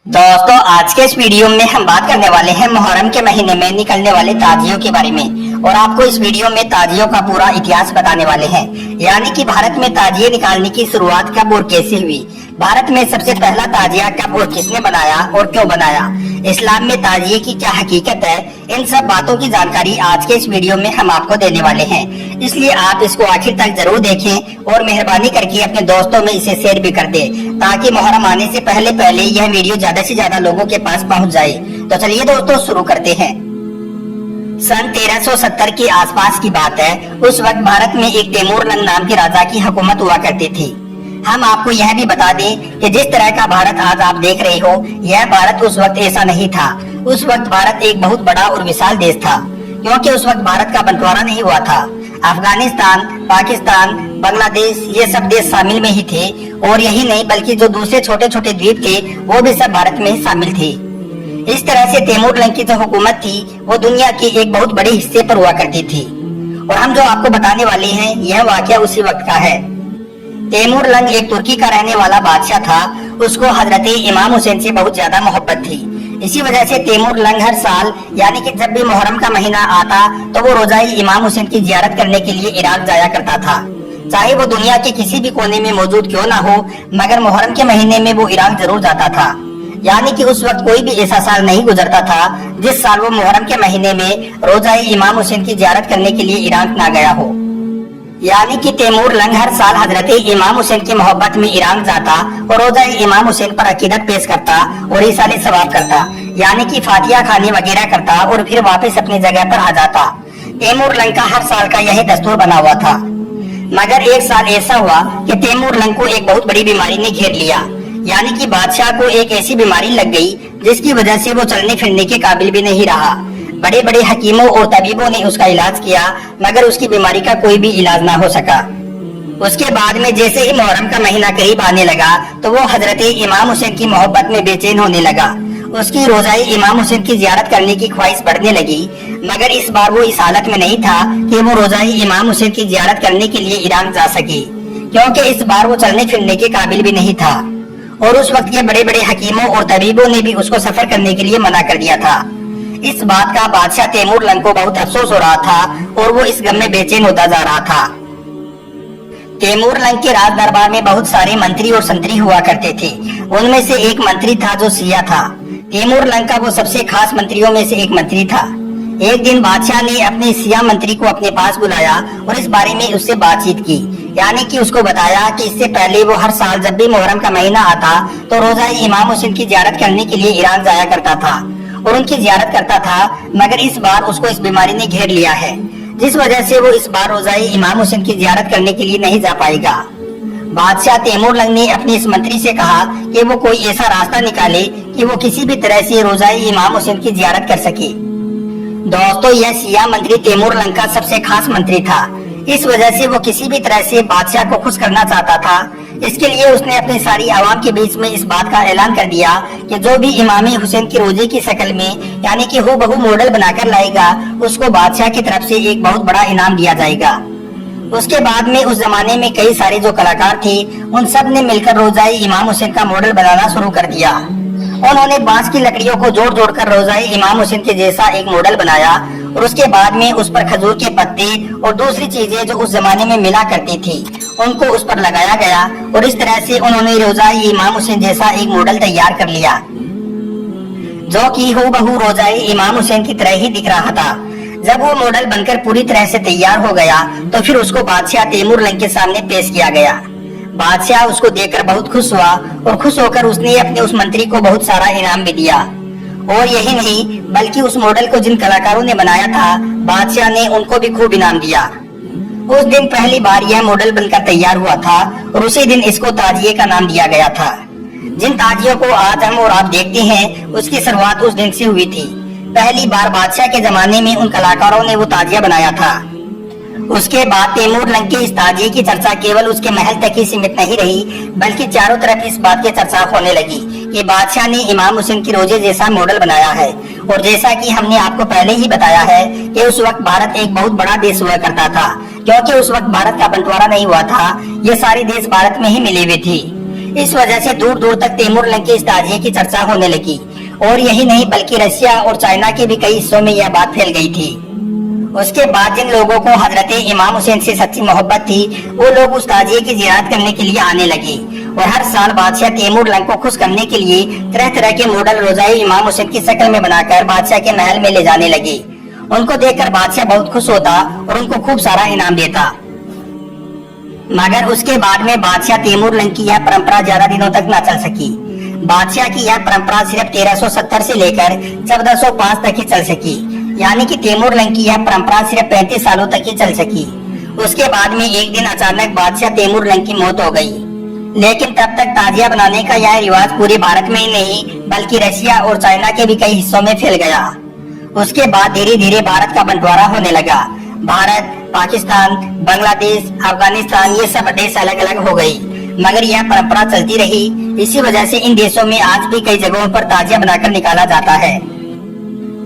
दोस्तों, आज के इस वीडियो में हम बात करने वाले हैं मुहर्रम के महीने में निकलने वाले ताजियों के बारे में और आपको इस वीडियो में ताजियों का पूरा इतिहास बताने वाले हैं। यानी कि भारत में ताजिए निकालने की शुरुआत कब और कैसे हुई, भारत में सबसे पहला ताजिया कब और किसने बनाया और क्यों बनाया, इस्लाम में ताजिए की क्या हकीकत है, इन सब बातों की जानकारी आज के इस वीडियो में हम आपको देने वाले हैं। इसलिए आप इसको आखिर तक जरूर देखें और मेहरबानी करके अपने दोस्तों में इसे शेयर भी कर दें ताकि मुहर्रम आने से पहले यह वीडियो ज्यादा से ज्यादा लोगों के पास पहुंच जाए। तो चलिए दोस्तों शुरू करते हैं। सन 1370 के आसपास की बात है। उस वक्त भारत में एक तैमूरलंग नाम के राजा की हुकूमत हुआ करती थी। हम आपको यह भी बता दें कि जिस तरह का भारत आज आप देख रहे हो, यह भारत उस वक्त ऐसा नहीं था। उस वक्त भारत एक बहुत बड़ा और विशाल देश था, क्योंकि उस वक्त भारत का बंटवारा नहीं हुआ था। अफगानिस्तान, पाकिस्तान, बांग्लादेश ये सब देश शामिल में ही थे और यही नहीं बल्कि जो दूसरे छोटे छोटे द्वीप थे वो भी सब भारत में शामिल थे। इस तरह से तैमूरलंग की जो हुकूमत थी वो दुनिया के एक बहुत बड़े हिस्से पर हुआ करती थी और हम जो आपको बताने वाले हैं यह वाकया उसी वक्त का है। तैमूरलंग एक तुर्की का रहने वाला बादशाह था। उसको हजरत इमाम हुसैन से बहुत ज्यादा मोहब्बत थी। इसी वजह से तैमूरलंग हर साल यानी कि जब भी मुहर्रम का महीना आता तो वो रोजाई इमाम हुसैन की जियारत करने के लिए इराक जाया करता था। चाहे वो दुनिया के किसी भी कोने में मौजूद क्यों ना हो, मगर मुहर्रम के महीने में वो इराक जरूर जाता था। यानी कि उस वक्त कोई भी ऐसा साल नहीं गुजरता था जिस साल वो मुहर्रम के महीने में रोजाई इमाम हुसैन की जियारत करने के लिए इराक ना गया हो। यानी कि तैमूरलंग हर साल हजरत इमाम हुसैन की मोहब्बत में ईरान जाता और रोजा इमाम हुसैन पर अकीदत पेश करता और इसाले सवाब करता, यानी कि फातिहा खानी वगैरह करता और फिर वापस अपनी जगह पर आ जाता। तैमूरलंग का हर साल का यही दस्तूर बना हुआ था। मगर एक साल ऐसा हुआ कि तैमूरलंग को एक बहुत बड़ी बीमारी ने घेर लिया। यानी कि बादशाह को एक ऐसी बीमारी लग गई जिसकी वजह से वो चलने फिरने के काबिल भी नहीं रहा। बड़े बड़े हकीमों और तबीबों ने उसका इलाज किया मगर उसकी बीमारी का कोई भी इलाज ना हो सका। उसके बाद में जैसे ही मुहर्रम का महीना करीब आने लगा तो वो हजरत इमाम हुसैन की मोहब्बत में बेचैन होने लगा। उसकी रोजाई इमाम हुसैन की जियारत करने की ख्वाहिश बढ़ने लगी। मगर इस बार वो इस हालत में नहीं था कि वो रोजाई इमाम हुसैन की जियारत करने के लिए ईरान जा सके, क्योंकि इस बार वो चलने फिरने के काबिल भी नहीं था और उस वक्त के बड़े बड़े हकीमों और तबीबों ने भी उसको सफर करने के लिए मना कर दिया था। इस बात का बादशाह तैमूरलंग को बहुत अफसोस हो रहा था और वो इस गम में बेचैन होता जा रहा था। तैमूरलंग के राज दरबार में बहुत सारे मंत्री और संतरी हुआ करते थे। उनमें से एक मंत्री था जो सिया था। तैमूरलंग का वो सबसे खास मंत्रियों में से एक मंत्री था। एक दिन बादशाह ने अपने सिया मंत्री को अपने पास बुलाया और इस बारे में उससे बातचीत की। यानी कि उसको बताया कि इससे पहले वो हर साल जब भी मुहर्रम का महीना आता तो रोजा इमाम हुसैन की जियारत करने के लिए ईरान जाया करता था और उनकी जियारत करता था। मगर इस बार उसको इस बीमारी ने घेर लिया है, जिस वजह से वो इस बार रोजाई इमाम हुसैन की जियारत करने के लिए नहीं जा पाएगा। बादशाह तैमूरलंग ने अपने इस मंत्री से कहा कि वो कोई ऐसा रास्ता निकाले कि वो किसी भी तरह से रोजाई इमाम हुसैन की जियारत कर सके। दोस्तों, यह सिया मंत्री तैमूरलंग का सबसे खास मंत्री था। इस वजह से वो किसी भी तरह से बादशाह को खुश करना चाहता था। इसके लिए उसने अपनी सारी आवाम के बीच में इस बात का ऐलान कर दिया कि जो भी इमाम हुसैन की रोजे की शक्ल में यानी कि हूबहू मॉडल बनाकर लाएगा उसको बादशाह की तरफ से एक बहुत बड़ा इनाम दिया जाएगा। उसके बाद में उस जमाने में कई सारे जो कलाकार थे उन सब ने मिलकर रोजाई इमाम हुसैन का मॉडल बनाना शुरू कर दिया। उन्होंने बांस की लकड़ियों को जोड़ जोड़ कर रोजाई इमाम हुसैन के जैसा एक मॉडल बनाया और उसके बाद में उस पर खजूर के पत्ते और दूसरी चीजें जो उस जमाने में मिला करती थी उनको उस पर लगाया गया और इस तरह से उन्होंने रोजाई इमाम हुसैन जैसा एक मॉडल तैयार कर लिया जो कि हूबहू रोजाई इमाम हुसैन की तरह ही दिख रहा था। जब वो मॉडल बनकर पूरी तरह से तैयार हो गया तो फिर उसको बादशाह तैमूरलंग के सामने पेश किया गया। बादशाह उसको देखकर बहुत खुश हुआ और खुश होकर उसने अपने उस मंत्री को बहुत सारा इनाम भी दिया। और यही नहीं बल्कि उस मॉडल को जिन कलाकारों ने बनाया था बादशाह ने उनको भी खूब इनाम दिया। उस दिन पहली बार यह मॉडल बनकर तैयार हुआ था और उसी दिन इसको ताजिए का नाम दिया गया था। जिन ताजियों को आज हम और आप देखते हैं उसकी शुरुआत उस दिन से हुई थी। पहली बार बादशाह के जमाने में उन कलाकारों ने वो ताजिया बनाया था। उसके बाद तैमूरलंग के इस ताजिए की चर्चा केवल उसके महल तक ही सीमित नहीं रही बल्कि चारों तरफ इस बात की चर्चा होने लगी कि बादशाह ने इमाम हुसैन की रोजे जैसा मॉडल बनाया है। और जैसा कि हमने आपको पहले ही बताया है कि उस वक्त भारत एक बहुत बड़ा देश हुआ करता था, क्योंकि उस वक्त भारत का बंटवारा नहीं हुआ था। ये सारे देश भारत में ही मिले हुए थे। इस वजह से दूर दूर तक तैमूर लंग के इस ताजिए की चर्चा होने लगी। और यही नहीं बल्कि रशिया और चाइना के भी कई हिस्सों में यह बात फैल गई थी। उसके बाद जिन लोगों को हजरत इमाम हुसैन से सच्ची मोहब्बत थी वो लोग उस ताजिए की जियारत करने के लिए आने लगे और हर साल बादशाह तैमूर लंग को खुश करने के लिए तरह तरह के मॉडल रोजाई इमाम हुसैन की शक्ल में बनाकर बादशाह के महल में ले जाने लगे। उनको देखकर बादशाह बहुत खुश होता और उनको खूब सारा इनाम देता। मगर उसके बाद में बादशाह तैमूर लंग की यह परंपरा ज्यादा दिनों तक न चल सकी। बादशाह की यह परंपरा सिर्फ 1370 से लेकर 1405 तक ही चल सकी, यानी कि तैमूर लंग की यह परंपरा सिर्फ 35 सालों तक ही चल सकी। उसके बाद में एक दिन अचानक बादशाह तैमूर लंग की मौत हो गई। लेकिन तब तक ताजिया बनाने का यह रिवाज पूरे भारत में ही नहीं बल्कि रशिया और चाइना के भी कई हिस्सों में फैल गया। उसके बाद धीरे धीरे भारत का बंटवारा होने लगा। भारत, पाकिस्तान, बांग्लादेश, अफगानिस्तान ये सब देश अलग अलग हो गई, मगर यह परंपरा चलती रही। इसी वजह से इन देशों में आज भी कई जगहों पर ताजिया बनाकर निकाला जाता है।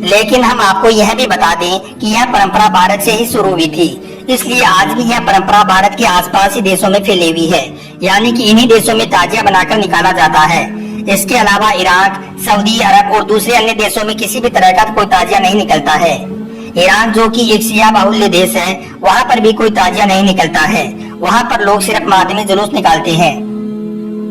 लेकिन हम आपको यह भी बता दें कि यह परंपरा भारत से ही शुरू हुई थी, इसलिए आज भी यह परंपरा भारत के आसपास ही देशों में फैली हुई है, यानी कि इन्हीं देशों में ताजिया बनाकर निकाला जाता है। इसके अलावा इराक, सऊदी अरब और दूसरे अन्य देशों में किसी भी तरह का कोई ताजिया नहीं निकलता है। ईरान जो कि एक शिया बाहुल्य देश है, वहाँ पर भी कोई ताजिया नहीं निकलता है। वहाँ पर लोग सिर्फ मातमी जुलूस निकालते हैं।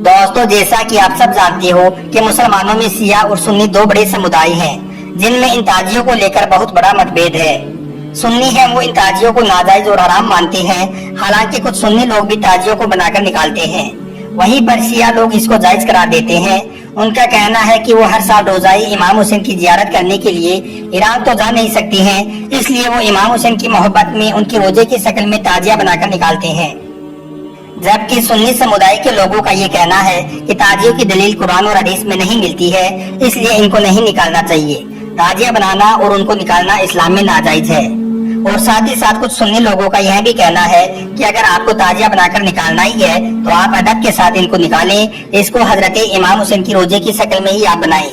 दोस्तों, जैसा कि आप सब जानते हो कि मुसलमानों में शिया और सुन्नी दो बड़े समुदाय हैं, जिनमें इन ताजियों को लेकर बहुत बड़ा मतभेद है। सुन्नी है वो इन ताजियों को नाजायज और हराम मानते हैं, हालांकि कुछ सुन्नी लोग भी ताजियों को बनाकर निकालते हैं। वहीं पर शिया लोग इसको जायज करार देते हैं। उनका कहना है कि वो हर साल रोजाई इमाम हुसैन की जियारत करने के लिए ईरान तो जा नहीं सकती हैं, इसलिए वो इमाम हुसैन की मोहब्बत में उनकी रोजे की शक्ल में ताजिया बनाकर निकालते हैं। जबकि सुन्नी समुदाय के लोगों का ये कहना है कि ताजियों की दलील कुरान और हदीस में नहीं मिलती है, इसलिए इनको नहीं निकालना चाहिए। ताजिया बनाना और उनको निकालना इस्लाम में नाजायज है। और साथ ही साथ कुछ सुन्नी लोगों का यह भी कहना है कि अगर आपको ताजिया बनाकर निकालना ही है तो आप अदब के साथ इनको निकालें, इसको हजरत इमाम हुसैन की रोजे की शक्ल में ही आप बनाएं।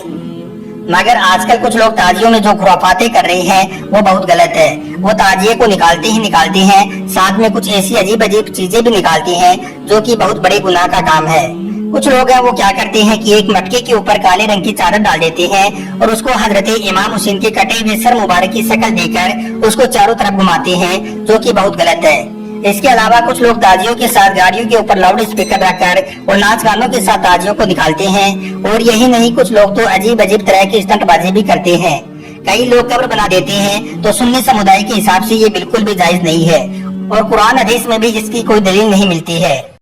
मगर आजकल कुछ लोग ताजियों में जो खुराफाते कर रहे हैं वो बहुत गलत है। वो ताजिए को निकालते ही निकालते हैं, साथ में कुछ ऐसी अजीब अजीब चीजें भी निकालती हैं जो कि बहुत बड़े गुनाह का काम है। कुछ लोग हैं वो क्या करते हैं कि एक मटके के ऊपर काले रंग की चादर डाल देते हैं और उसको हजरत इमाम हुसैन के कटे हुए सर मुबारक की शक्ल देकर उसको चारों तरफ घुमाते हैं, जो कि बहुत गलत है। इसके अलावा कुछ लोग ताजियों के साथ गाड़ियों के ऊपर लाउड स्पीकर रखकर और नाच गानों के साथ ताजियों को निकालते हैं। और यही नहीं, कुछ लोग तो अजीब अजीब तरह की स्टंटबाजी भी करते हैं। कई लोग कब्र बना देते हैं, तो सुन्नी समुदाय के हिसाब से ये बिल्कुल भी जायज नहीं है और कुरान हदीस में भी इसकी कोई दलील नहीं मिलती है।